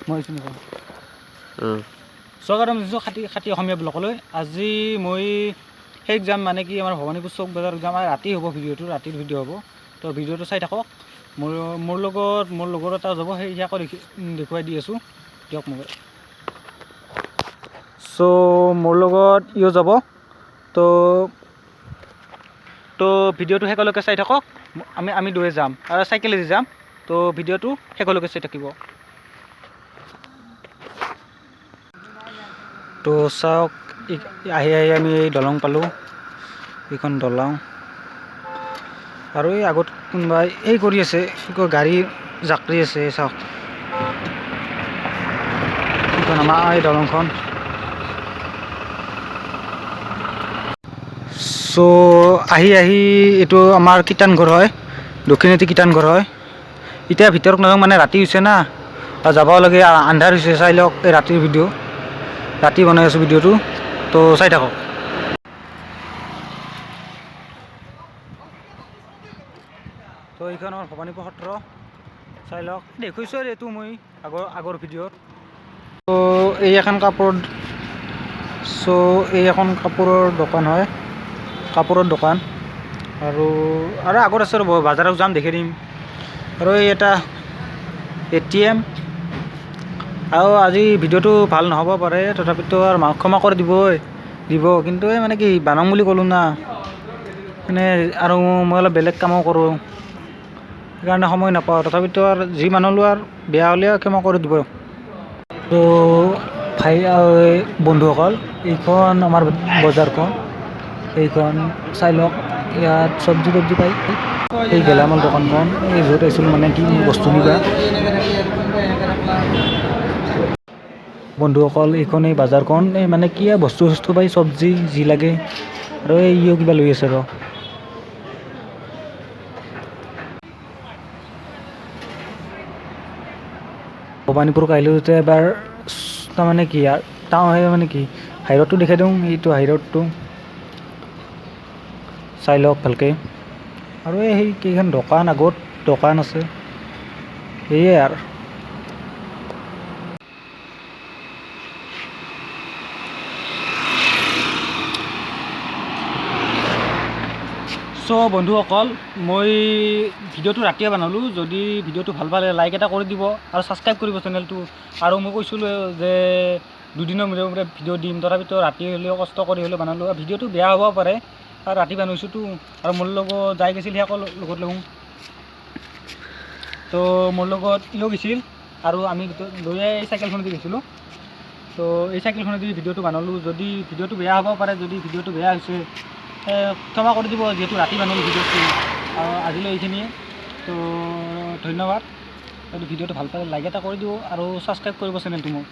মই স্বাগতম জনাইছোঁ খাটি অসমীয়া ব্লগলৈ। আজি মই সেই যাম মানে কি আমাৰ ভৱানীপুৰ চৌক বজাৰ যাম। ৰাতি হ'ব ভিডিঅ'টো, ৰাতিৰ ভিডিঅ' হ'ব। তো ভিডিঅ'টো চাই থাকক। মোৰ লগৰ এটা যাব, সেই ইয়াকো দেখুৱাই দি আছোঁ দিয়ক মোক। চ' মোৰ লগত ইও যাব। তো ভিডিঅ'টো শেষলৈকে চাই থাকক। আমি দুয়ে যাম আৰু চাইকেলেদি যাম। তো ভিডিঅ'টো শেষলৈকে চাই থাকিব। তো চাওক, আহি আমি এই দলং পালোঁ। এইখন দলং আৰু এই আগত কোনোবাই এই কৰি আছে, গাড়ী জাকৰি আছে। চাওক এইখন আমাৰ এই দলংখন। চ' আহি এইটো আমাৰ কীৰ্তনঘৰ হয়, দক্ষিণাতী কীৰ্তনঘৰ হয়। এতিয়া ভিতৰত নাযাওঁ মানে ৰাতি হৈছে না, যাব লাগে, আন্ধাৰ হৈছে। চাই লওক এই ৰাতিৰ ভিডিঅ', ৰাতি বনাই আছোঁ ভিডিঅ'টো। তো চাই থাকক। তো এইখন আমাৰ ভৱানীপুৰ সত্ৰ, চাই লওক। দেখুৱাইছোঁ আৰু এইটো মই আগৰ ভিডিঅ'ত। তো এই এখন কাপোৰৰ দোকান হয়, কাপোৰৰ দোকান। আৰু আগত আছে ৰ'ব, বজাৰত যাম দেখাই দিম। আৰু এই এটা ATM। আৰু আজি ভিডিঅ'টো ভাল নহ'ব পাৰে, তথাপিতো আৰু ক্ষমা কৰি দিব। কিন্তু এই মানে কি বানাম বুলি ক'লোঁ না, মানে আৰু মই অলপ বেলেগ কামো কৰোঁ, সেইকাৰণে সময় নাপাওঁ। তথাপিতো আৰু যি মানুহ আৰু বেয়া হ'লে ক্ষমা কৰি দিব। তো বন্ধুসকল, এইখন আমাৰ বজাৰখন, এইখন চাই লওক। ইয়াত চব্জি পাই। এই গেলামাল দোকানখন, এই য'ত আহিছিলোঁ মানে কি বস্তু নিবা। বন্ধুসকল, এইখন এই বজাৰখন, এই মানে কি বস্তু পাই, চব্জি যি লাগে। আৰু ইও কিবা লৈ আছে ৰ। ভৱানীপুৰ আহিলোঁ যেতিয়া এবাৰ তাৰমানে কি মানে কি হাইৰডটো দেখাই দিওঁ। এইটো হাইৰডটো চাই লওক ভালকৈ। আৰু সেই কেইখন দোকান, আগত দোকান আছে, সেয়ে আৰু। চ' বন্ধুসকল, মই ভিডিঅ'টো ৰাতিয়ে বনালোঁ। যদি ভিডিঅ'টো ভাল পালে লাইক এটা কৰি দিব আৰু ছাবস্ক্ৰাইব কৰিব চেনেলটো। আৰু মই কৈছিলোঁ যে দুদিনৰ মূৰে ভিডিঅ' দিম, তথাপিতো ৰাতি হ'লেও কষ্ট কৰি হ'লেও বনালোঁ। ভিডিঅ'টো বেয়া হ'ব পাৰে, আৰু ৰাতি বনাইছোঁতো। আৰু মোৰ লগত যাই গৈছিল, সিয়াকো লগত লওঁ। তো মোৰ লগত ইও গৈছিল, আৰু আমি দুয়োৱে এই চাইকেলখনেদি গৈছিলোঁ। তো এই চাইকেলখনেদি ভিডিঅ'টো বনালোঁ। যদি ভিডিঅ'টো বেয়া হ'ব পাৰে, যদি ভিডিঅ'টো বেয়া হৈছে ক্ষমা কৰি দিব, যিহেতু ৰাতি বনালোঁ ভিডিঅ'টো। আজিলৈ এইখিনিয়ে। তো ধন্যবাদ। যদি ভিডিঅ'টো ভাল পালে লাইক এটা কৰি দিব আৰু ছাবস্ক্ৰাইব কৰিব চেনেলটো মোৰ।